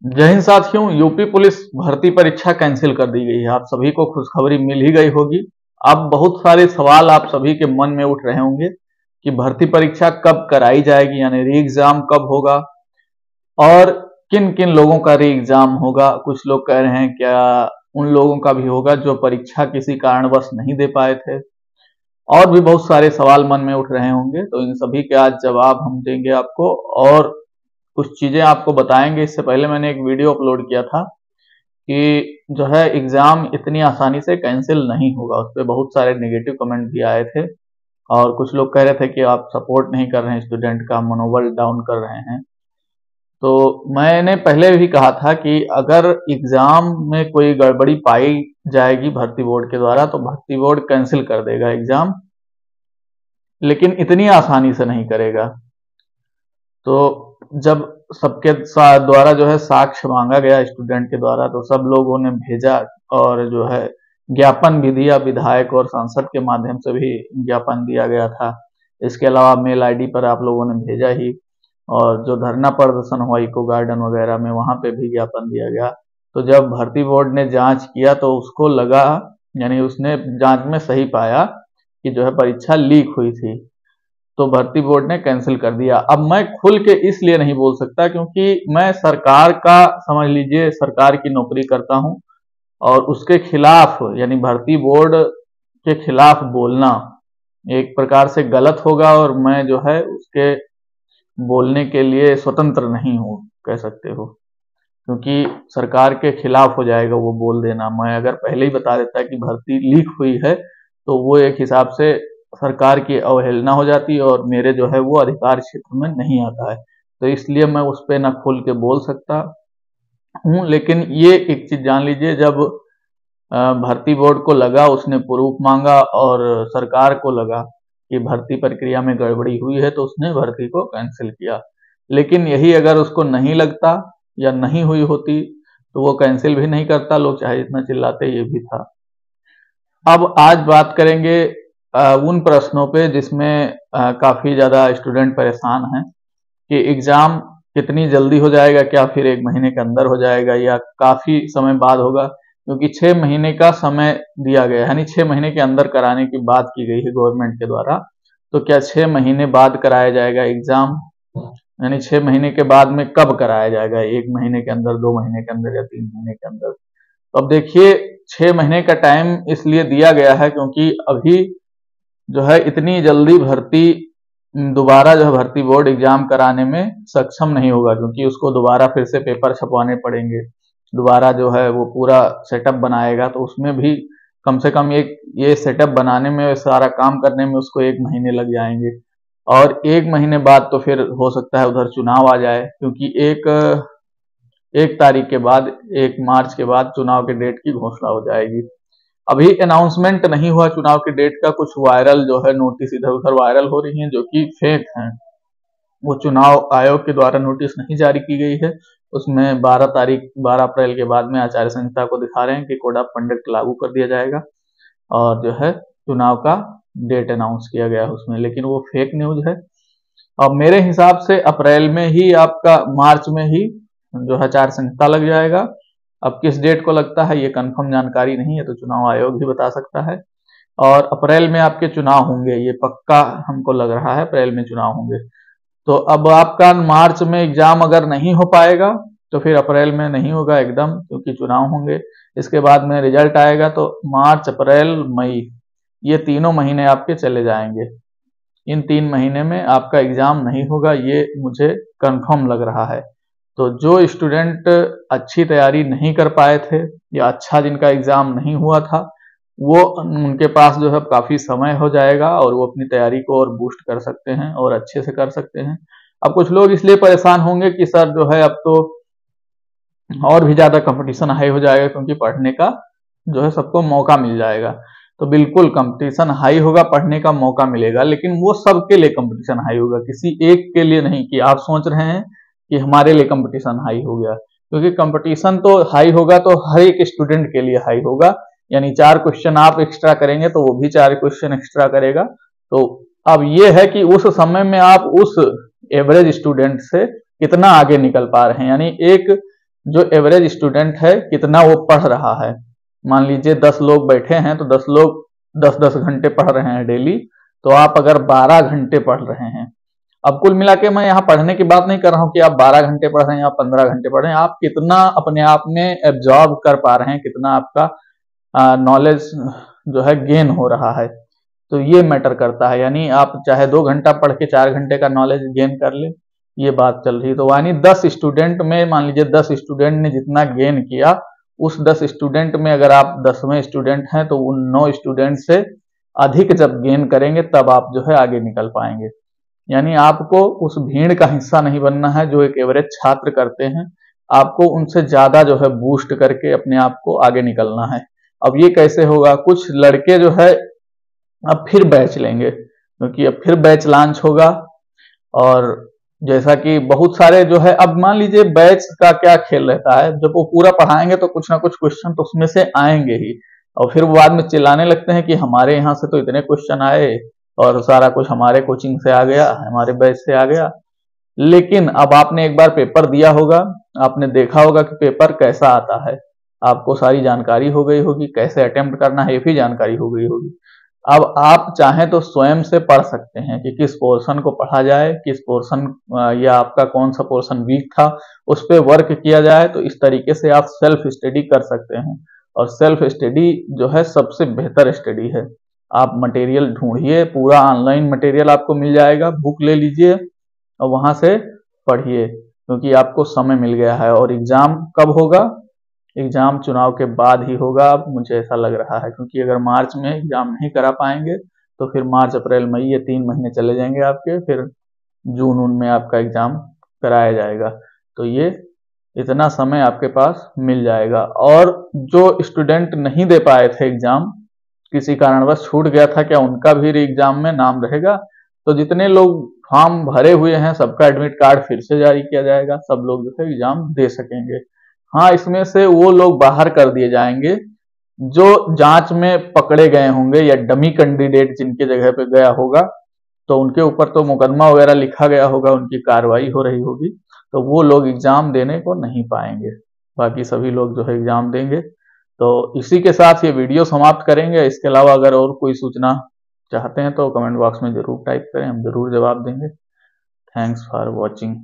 जय हिंद साथियों। UP police भर्ती परीक्षा कैंसिल कर दी गई है। आप सभी को खुशखबरी मिल ही गई होगी। अब बहुत सारे सवाल आप सभी के मन में उठ रहे होंगे कि भर्ती परीक्षा कब कराई जाएगी, यानी री एग्जाम कब होगा और किन किन लोगों का री एग्जाम होगा। कुछ लोग कह रहे हैं क्या उन लोगों का भी होगा जो परीक्षा किसी कारणवश नहीं दे पाए थे, और भी बहुत सारे सवाल मन में उठ रहे होंगे। तो इन सभी के आज जवाब हम देंगे आपको और कुछ चीजें आपको बताएंगे। इससे पहले मैंने एक वीडियो अपलोड किया था कि जो है एग्जाम इतनी आसानी से कैंसिल नहीं होगा। उस पर बहुत सारे नेगेटिव कमेंट भी आए थे और कुछ लोग कह रहे थे कि आप सपोर्ट नहीं कर रहे हैं, स्टूडेंट का मनोबल डाउन कर रहे हैं। तो मैंने पहले भी कहा था कि अगर एग्जाम में कोई गड़बड़ी पाई जाएगी भर्ती बोर्ड के द्वारा तो भर्ती बोर्ड कैंसिल कर देगा एग्जाम, लेकिन इतनी आसानी से नहीं करेगा। तो जब सबके द्वारा जो है साक्ष्य मांगा गया स्टूडेंट के द्वारा, तो सब लोगों ने भेजा और जो है ज्ञापन भी दिया। विधायक और सांसद के माध्यम से भी ज्ञापन दिया गया था। इसके अलावा मेल आईडी पर आप लोगों ने भेजा ही, और जो धरना प्रदर्शन हुआ इको गार्डन वगैरह में, वहां पे भी ज्ञापन दिया गया। तो जब भर्ती बोर्ड ने जांच किया तो उसको लगा, यानी उसने जांच में सही पाया कि जो है परीक्षा लीक हुई थी, तो भर्ती बोर्ड ने कैंसिल कर दिया। अब मैं खुल के इसलिए नहीं बोल सकता क्योंकि मैं सरकार का, समझ लीजिए सरकार की नौकरी करता हूं, और उसके खिलाफ यानी भर्ती बोर्ड के खिलाफ बोलना एक प्रकार से गलत होगा, और मैं जो है उसके बोलने के लिए स्वतंत्र नहीं हूं, कह सकते हो, क्योंकि सरकार के खिलाफ हो जाएगा वो बोल देना। मैं अगर पहले ही बता देता कि भर्ती लीक हुई है तो वो एक हिसाब से सरकार की अवहेलना हो जाती है और मेरे जो है वो अधिकार क्षेत्र में नहीं आता है। तो इसलिए मैं उस पर ना खुल के बोल सकता हूं। लेकिन ये एक चीज जान लीजिए, जब भर्ती बोर्ड को लगा, उसने प्रूफ मांगा और सरकार को लगा कि भर्ती प्रक्रिया में गड़बड़ी हुई है, तो उसने भर्ती को कैंसिल किया। लेकिन यही अगर उसको नहीं लगता या नहीं हुई होती तो वो कैंसिल भी नहीं करता, लोग चाहे जितना चिल्लाते, ये भी था। अब आज बात करेंगे उन प्रश्नों पे जिसमें काफी ज्यादा स्टूडेंट परेशान हैं कि एग्जाम कितनी जल्दी हो जाएगा, क्या फिर 1 महीने के अंदर हो जाएगा या काफी समय बाद होगा। क्योंकि 6 महीने का समय दिया गया है, यानी 6 महीने के अंदर कराने की बात की गई है गवर्नमेंट के द्वारा। तो क्या 6 महीने बाद कराया जाएगा एग्जाम, यानी 6 महीने के बाद में कब कराया जाएगा, 1 महीने के अंदर, 2 महीने के अंदर या 3 महीने के अंदर। तो अब देखिए, 6 महीने का टाइम इसलिए दिया गया है क्योंकि अभी जो है इतनी जल्दी भर्ती दोबारा जो है भर्ती बोर्ड एग्जाम कराने में सक्षम नहीं होगा, क्योंकि उसको दोबारा फिर से पेपर छपवाने पड़ेंगे, दोबारा जो है वो पूरा सेटअप बनाएगा। तो उसमें भी कम से कम एक ये सेटअप बनाने में, सारा काम करने में उसको 1 महीने लग जाएंगे। और 1 महीने बाद तो फिर हो सकता है उधर चुनाव आ जाए, क्योंकि 1 तारीख के बाद, 1 मार्च के बाद चुनाव के डेट की घोषणा हो जाएगी। अभी अनाउंसमेंट नहीं हुआ चुनाव की डेट का। कुछ वायरल जो है नोटिस इधर उधर वायरल हो रही हैं जो कि फेक हैं। वो चुनाव आयोग के द्वारा नोटिस नहीं जारी की गई है। उसमें 12 अप्रैल के बाद में आचार संहिता को दिखा रहे हैं कि कोड ऑफ कंडक्ट लागू कर दिया जाएगा, और जो है चुनाव का डेट अनाउंस किया गया है उसमें, लेकिन वो फेक न्यूज है। और मेरे हिसाब से अप्रैल में ही, आपका मार्च में ही जो है आचार संहिता लग जाएगा। अब किस डेट को लगता है ये कंफर्म जानकारी नहीं है, तो चुनाव आयोग ही बता सकता है। और अप्रैल में आपके चुनाव होंगे, ये पक्का हमको लग रहा है, अप्रैल में चुनाव होंगे। तो अब आपका मार्च में एग्जाम अगर नहीं हो पाएगा तो फिर अप्रैल में नहीं होगा एकदम, क्योंकि चुनाव होंगे। इसके बाद में रिजल्ट आएगा, तो मार्च, अप्रैल, मई, ये तीनों महीने आपके चले जाएंगे। इन 3 महीने में आपका एग्जाम नहीं होगा, ये मुझे कंफर्म लग रहा है। तो जो स्टूडेंट अच्छी तैयारी नहीं कर पाए थे या अच्छा जिनका एग्जाम नहीं हुआ था, वो उनके पास जो है काफी समय हो जाएगा और वो अपनी तैयारी को और बूस्ट कर सकते हैं और अच्छे से कर सकते हैं। अब कुछ लोग इसलिए परेशान होंगे कि सर जो है अब तो और भी ज्यादा कंपटीशन हाई हो जाएगा, क्योंकि पढ़ने का जो है सबको मौका मिल जाएगा। तो बिल्कुल कंपटीशन हाई होगा, पढ़ने का मौका मिलेगा, लेकिन वो सबके लिए कंपटीशन हाई होगा, किसी एक के लिए नहीं कि आप सोच रहे हैं कि हमारे लिए कंपटीशन हाई हो गया। क्योंकि कंपटीशन तो हाई होगा तो हर एक स्टूडेंट के लिए हाई होगा, यानी 4 क्वेश्चन आप एक्स्ट्रा करेंगे तो वो भी 4 क्वेश्चन एक्स्ट्रा करेगा। तो अब ये है कि उस समय में आप उस एवरेज स्टूडेंट से कितना आगे निकल पा रहे हैं, यानी एक जो एवरेज स्टूडेंट है कितना वो पढ़ रहा है। मान लीजिए 10 लोग बैठे हैं तो 10 लोग 10-10 घंटे पढ़ रहे हैं डेली, तो आप अगर 12 घंटे पढ़ रहे हैं, अब कुल मिला के मैं यहाँ पढ़ने की बात नहीं कर रहा हूँ कि आप 12 घंटे पढ़ रहे हैं या 15 घंटे पढ़ रहे हैं, आप कितना अपने आप में एब्जॉर्ब कर पा रहे हैं, कितना आपका नॉलेज जो है गेन हो रहा है, तो ये मैटर करता है। यानी आप चाहे 2 घंटा पढ़ के 4 घंटे का नॉलेज गेन कर ले, ये बात चल रही है। तो यानी 10 स्टूडेंट में मान लीजिए 10 स्टूडेंट ने जितना गेन किया, उस 10 स्टूडेंट में अगर आप 10वें स्टूडेंट हैं तो उन 9 स्टूडेंट से अधिक जब गेन करेंगे तब आप जो है आगे निकल पाएंगे। यानी आपको उस भीड़ का हिस्सा नहीं बनना है जो एक एवरेज छात्र करते हैं, आपको उनसे ज्यादा जो है बूस्ट करके अपने आप को आगे निकलना है। अब ये कैसे होगा, कुछ लड़के जो है अब फिर बैच लेंगे, क्योंकि अब फिर बैच लॉन्च होगा, और जैसा कि बहुत सारे जो है, अब मान लीजिए बैच का क्या खेल रहता है, जब वो पूरा पढ़ाएंगे तो कुछ ना कुछ क्वेश्चन तो उसमें से आएंगे ही, और फिर वो बाद में चिल्लाने लगते हैं कि हमारे यहाँ से तो इतने क्वेश्चन आए और सारा कुछ हमारे कोचिंग से आ गया, हमारे बैच से आ गया। लेकिन अब आपने एक बार पेपर दिया होगा, आपने देखा होगा कि पेपर कैसा आता है, आपको सारी जानकारी हो गई होगी, कैसे अटेम्प्ट करना है ये भी जानकारी हो गई होगी। अब आप चाहें तो स्वयं से पढ़ सकते हैं कि किस पोर्शन को पढ़ा जाए, किस पोर्शन या आपका कौन सा पोर्शन वीक था उस पर वर्क किया जाए। तो इस तरीके से आप सेल्फ स्टडी कर सकते हैं, और सेल्फ स्टडी जो है सबसे बेहतर स्टडी है। आप मटेरियल ढूंढिए, पूरा ऑनलाइन मटेरियल आपको मिल जाएगा, बुक ले लीजिए और वहां से पढ़िए, क्योंकि आपको समय मिल गया है। और एग्जाम कब होगा, एग्जाम चुनाव के बाद ही होगा, अब मुझे ऐसा लग रहा है, क्योंकि अगर मार्च में एग्जाम नहीं करा पाएंगे तो फिर मार्च अप्रैल मई ये 3 महीने चले जाएंगे आपके, फिर जून उन में आपका एग्जाम कराया जाएगा। तो ये इतना समय आपके पास मिल जाएगा। और जो स्टूडेंट नहीं दे पाए थे एग्जाम, किसी कारणवश छूट गया था, क्या उनका भी एग्जाम में नाम रहेगा? तो जितने लोग फॉर्म भरे हुए हैं सबका एडमिट कार्ड फिर से जारी किया जाएगा, सब लोग जो है एग्जाम दे सकेंगे। हाँ, इसमें से वो लोग बाहर कर दिए जाएंगे जो जांच में पकड़े गए होंगे, या डमी कैंडिडेट जिनके जगह पे गया होगा, तो उनके ऊपर तो मुकदमा वगैरह लिखा गया होगा, उनकी कार्रवाई हो रही होगी, तो वो लोग एग्जाम देने को नहीं पाएंगे, बाकी सभी लोग जो है एग्जाम देंगे। तो इसी के साथ ये वीडियो समाप्त करेंगे। इसके अलावा अगर और कोई सूचना चाहते हैं तो कमेंट बॉक्स में जरूर टाइप करें, हम जरूर जवाब देंगे। Thanks for watching.